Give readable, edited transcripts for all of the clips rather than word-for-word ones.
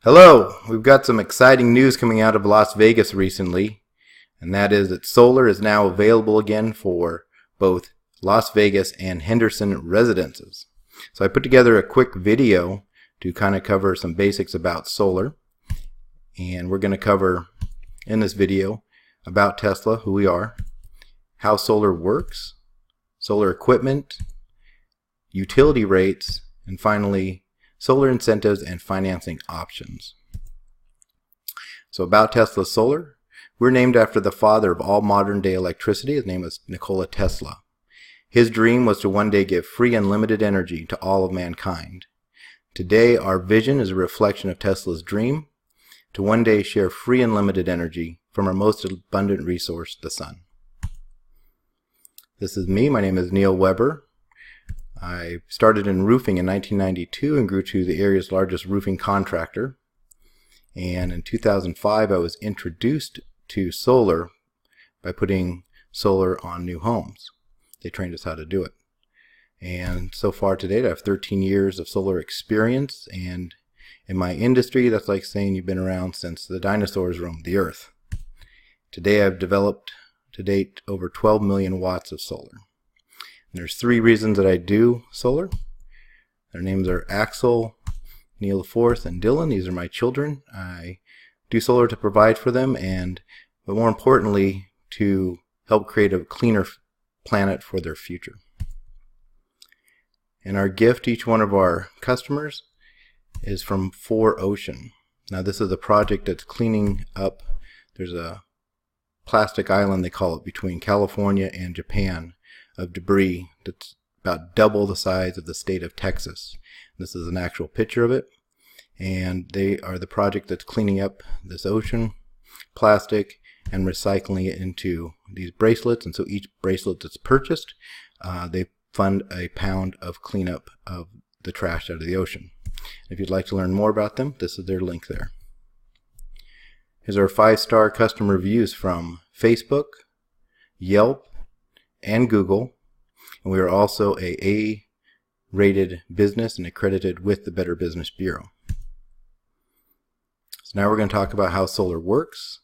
Hello! We've got some exciting news coming out of Las Vegas recently, and that is that solar is now available again for both Las Vegas and Henderson residences. So I put together a quick video to kind of cover some basics about solar, and we're going to cover in this video about Tesla, who we are, how solar works, solar equipment, utility rates, and finally solar incentives and financing options. So about Tesla Solar, we're named after the father of all modern day electricity. His name was Nikola Tesla. His dream was to one day give free unlimited energy to all of mankind. Today our vision is a reflection of Tesla's dream to one day share free unlimited energy from our most abundant resource, the sun. This is me. My name is Neil Weber. I started in roofing in 1992 and grew to the area's largest roofing contractor. And in 2005, I was introduced to solar by putting solar on new homes. They trained us how to do it. And so far to date, I have 13 years of solar experience. And in my industry, that's like saying you've been around since the dinosaurs roamed the earth. Today, I've developed to date over 12 million watts of solar. There's three reasons that I do solar. Their names are Axel, Neil IV, and Dylan. These are my children. I do solar to provide for them, but more importantly, to help create a cleaner planet for their future. And our gift to each one of our customers is from 4Ocean. Now this is a project that's cleaning up. There's a plastic island, they call it, between California and Japan, of debris that's about double the size of the state of Texas. This is an actual picture of it, and they are the project that's cleaning up this ocean plastic and recycling it into these bracelets. And so each bracelet that's purchased, they fund a pound of cleanup of the trash out of the ocean. If you'd like to learn more about them, this is their link there. Here's our 5-star customer reviews from Facebook, Yelp, and Google, and we are also a A-rated business and accredited with the Better Business Bureau. So now we're going to talk about how solar works.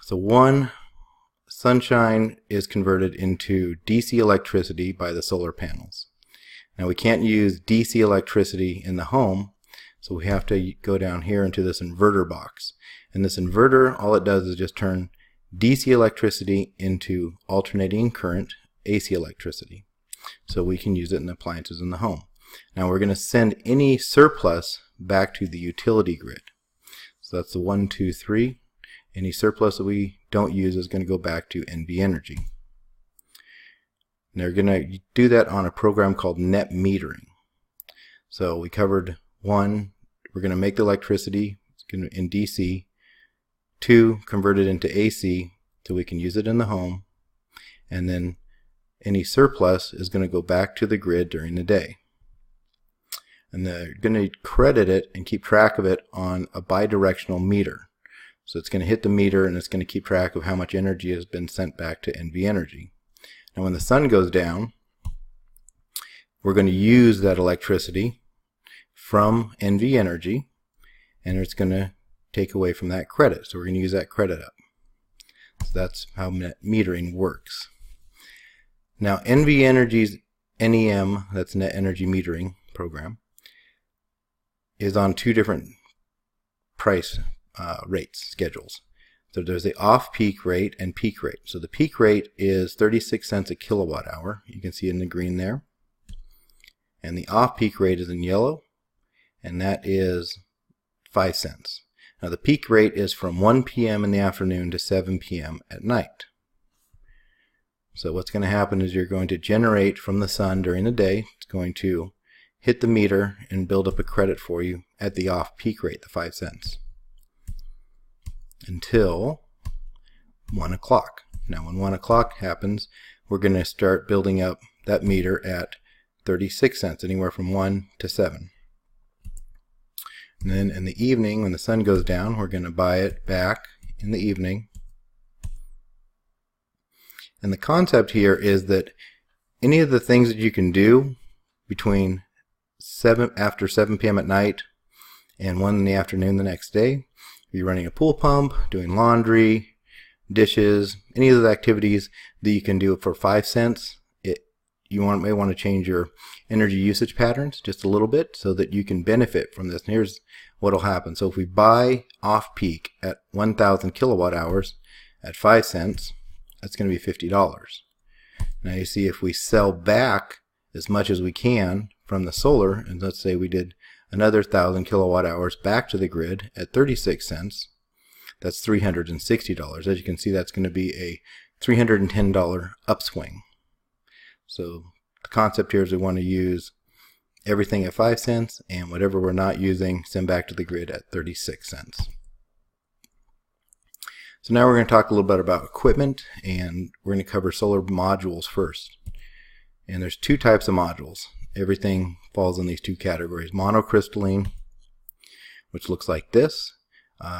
So one, sunshine is converted into DC electricity by the solar panels. Now we can't use DC electricity in the home, so we have to go down here into this inverter box. And this inverter, all it does is just turn DC electricity into alternating current AC electricity. So we can use it in appliances in the home. Now we're going to send any surplus back to the utility grid. So that's the 1, 2, 3. Any surplus that we don't use is going to go back to NV Energy. And they're going to do that on a program called net metering. So we covered 1, we're going to make the electricity in DC. 2, convert it into AC so we can use it in the home, and then any surplus is going to go back to the grid during the day. And they're going to credit it and keep track of it on a bidirectional meter. So it's going to hit the meter and it's going to keep track of how much energy has been sent back to NV Energy. And when the sun goes down, we're going to use that electricity from NV Energy, and it's going to take away from that credit. So we're going to use that credit up. So that's how net metering works. Now NV Energy's NEM, that's net energy metering program, is on 2 different price rates schedules. So there's the off-peak rate and peak rate. So the peak rate is 36 cents a kilowatt hour. You can see it in the green there. And the off-peak rate is in yellow, and that is 5 cents. Now the peak rate is from 1 p.m. in the afternoon to 7 p.m. at night. So what's going to happen is you're going to generate from the sun during the day. It's going to hit the meter and build up a credit for you at the off-peak rate, the 5 cents, until 1 o'clock. Now when 1 o'clock happens, we're going to start building up that meter at 36 cents, anywhere from 1 to 7. And then in the evening, when the sun goes down, we're going to buy it back in the evening. And the concept here is that any of the things that you can do between after 7 p.m. at night and one in the afternoon the next day. If you're running a pool pump, doing laundry, dishes, any of those activities that you can do for 5 cents, you may want to change your energy usage patterns just a little bit so that you can benefit from this. And here's what will happen. So if we buy off peak at 1,000 kilowatt hours at 5 cents, that's going to be $50. Now you see, if we sell back as much as we can from the solar, and let's say we did another 1,000 kilowatt hours back to the grid at 36 cents, that's $360. As you can see, that's going to be a $310 upswing. So the concept here is we want to use everything at 5 cents, and whatever we're not using, send back to the grid at 36 cents. So now we're going to talk a little bit about equipment, and we're going to cover solar modules first. And there's two types of modules. Everything falls in these two categories. Monocrystalline, which looks like this.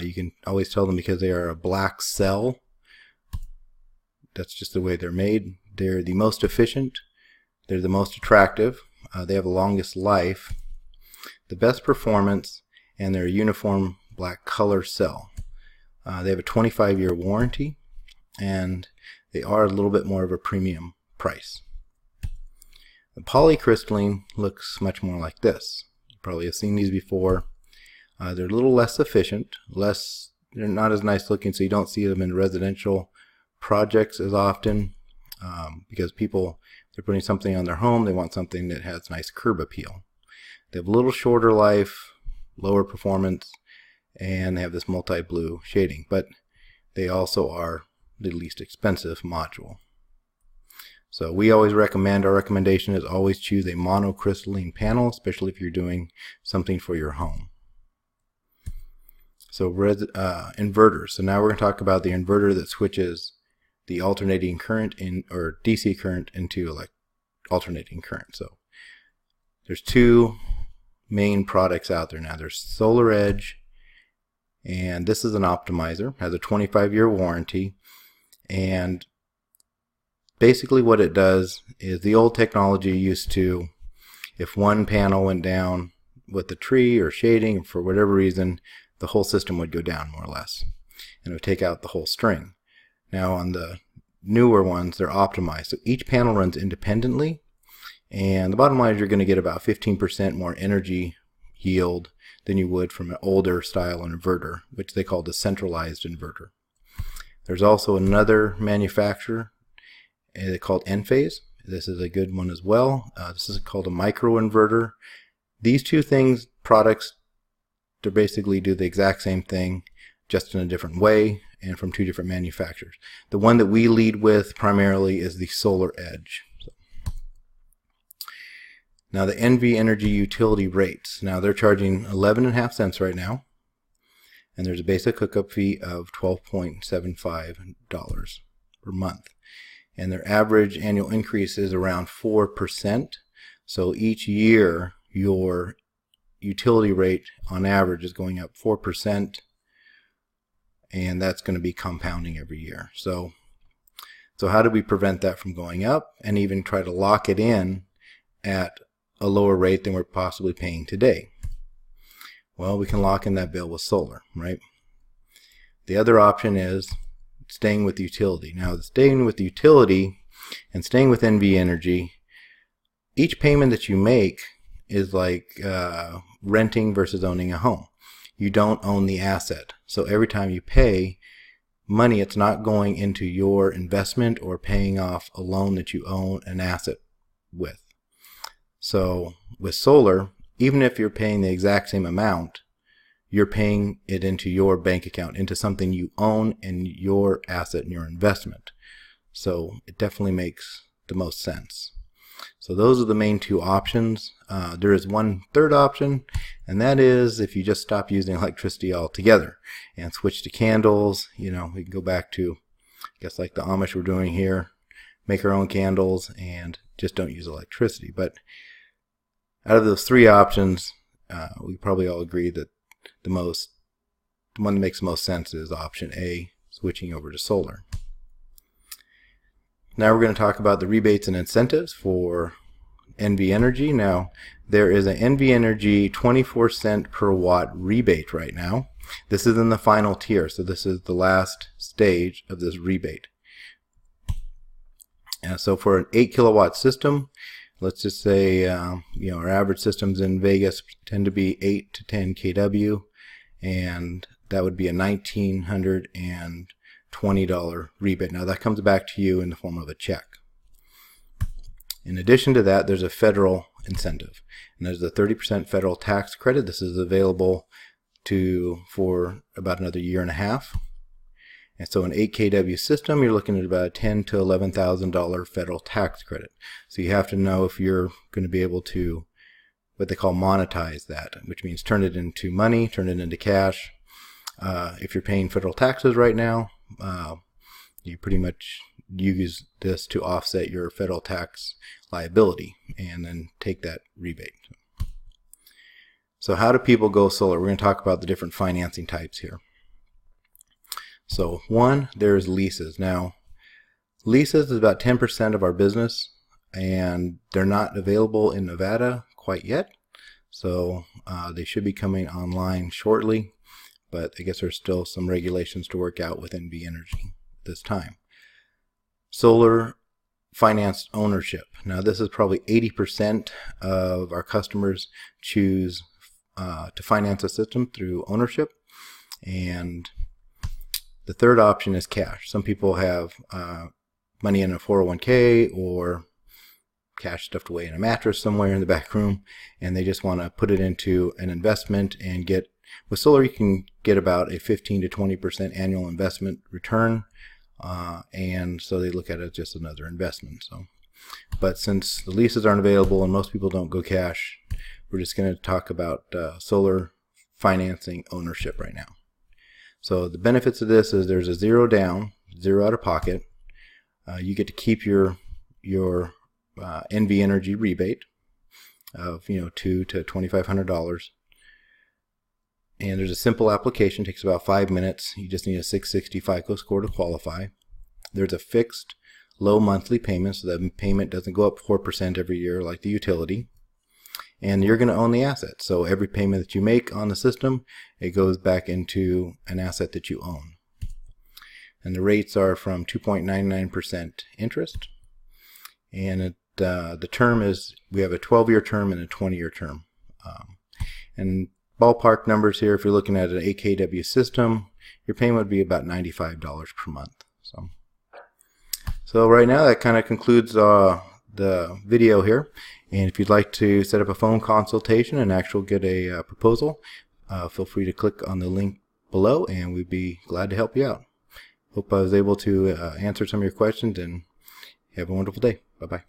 You can always tell them because they are a black cell. That's just the way they're made. They're the most efficient. They're the most attractive. They have the longest life, the best performance, and they're a uniform black color cell. They have a 25-year warranty, and they are a little bit more of a premium price. The polycrystalline looks much more like this. You probably have seen these before. They're a little less efficient, they're not as nice looking, so you don't see them in residential projects as often, because people, they're putting something on their home, they want something that has nice curb appeal. They have a little shorter life, lower performance, and they have this multi-blue shading, but they also are the least expensive module. So we always recommend, our recommendation is always choose a monocrystalline panel, especially if you're doing something for your home. So inverters. So now we're going to talk about the inverter that switches the alternating current or DC current into alternating current. So there's two main products out there now. There's SolarEdge, and this is an optimizer, has a 25-year warranty, and basically what it does is the old technology used to, if one panel went down with the tree or shading for whatever reason, the whole system would go down more or less, and it would take out the whole string. Now on the newer ones, they're optimized, so each panel runs independently, and the bottom line is you're going to get about 15% more energy yield than you would from an older style inverter, which they call the centralized inverter. There's also another manufacturer called Enphase. This is a good one as well. This is called a microinverter. These two products, they basically do the exact same thing, just in a different way, and from two different manufacturers. The one that we lead with primarily is the SolarEdge. Now the NV Energy utility rates. Now they're charging 11.5 cents right now, and there's a basic hookup fee of $12.75 per month. And their average annual increase is around 4%. So each year your utility rate on average is going up 4%, and that's going to be compounding every year. So how do we prevent that from going up and even try to lock it in at a lower rate than we're possibly paying today? Well, we can lock in that bill with solar, right? The other option is staying with the utility. Now, staying with the utility and staying with NV Energy, each payment that you make is like renting versus owning a home. You don't own the asset. So every time you pay money, it's not going into your investment or paying off a loan that you own an asset with. So with solar, even if you're paying the exact same amount, you're paying it into your bank account, into something you own and your asset and your investment. So it definitely makes the most sense. So those are the main two options. There is one third option, and that is if you just stop using electricity altogether and switch to candles. You know, we can go back to, I guess, like the Amish we're doing here, make our own candles and just don't use electricity. But out of those three options, we probably all agree that the one that makes the most sense is option A, switching over to solar. Now we're going to talk about the rebates and incentives for NV Energy. Now, there is an NV Energy 24 cent per watt rebate right now. This is in the final tier, so this is the last stage of this rebate. So for an 8 kilowatt system, let's just say our average systems in Vegas tend to be 8 to 10 kW, and that would be a $1,920 rebate. Now that comes back to you in the form of a check. In addition to that, there's a federal incentive, and there's a 30% federal tax credit. This is available for about another year and a half. And so an 8 kW system, you're looking at about a $10,000 to $11,000 federal tax credit. So you have to know if you're going to be able to, what they call monetize that, which means turn it into money, turn it into cash. If you're paying federal taxes right now, you pretty much use this to offset your federal tax liability and then take that rebate. So how do people go solar? We're going to talk about the different financing types here. So one, there's leases. Now, leases is about 10% of our business, and they're not available in Nevada quite yet. So they should be coming online shortly, but I guess there's still some regulations to work out with NV Energy at this time. Solar financed ownership. Now, this is probably 80% of our customers choose to finance a system through ownership. And the third option is cash. Some people have money in a 401k or cash stuffed away in a mattress somewhere in the back room, and they just want to put it into an investment and get, with solar you can get about a 15 to 20% annual investment return, and so they look at it as just another investment. But since the leases aren't available and most people don't go cash, we're just going to talk about solar financing ownership right now. So the benefits of this is there's a zero down, zero out of pocket. You get to keep your NV Energy rebate of $200 to $2,500, and there's a simple application. It takes about 5 minutes. You just need a 660 FICO score to qualify. There's a fixed low monthly payment, so the payment doesn't go up 4% every year like the utility. And you're going to own the asset. So every payment that you make on the system, it goes back into an asset that you own. And the rates are from 2.99% interest. And the term is, we have a 12-year term and a 20-year term. And ballpark numbers here, if you're looking at an 8 kW system, your payment would be about $95 per month. So right now that kind of concludes the video here. And if you'd like to set up a phone consultation and actually get a proposal, feel free to click on the link below and we'd be glad to help you out. Hope I was able to answer some of your questions, and have a wonderful day. Bye-bye.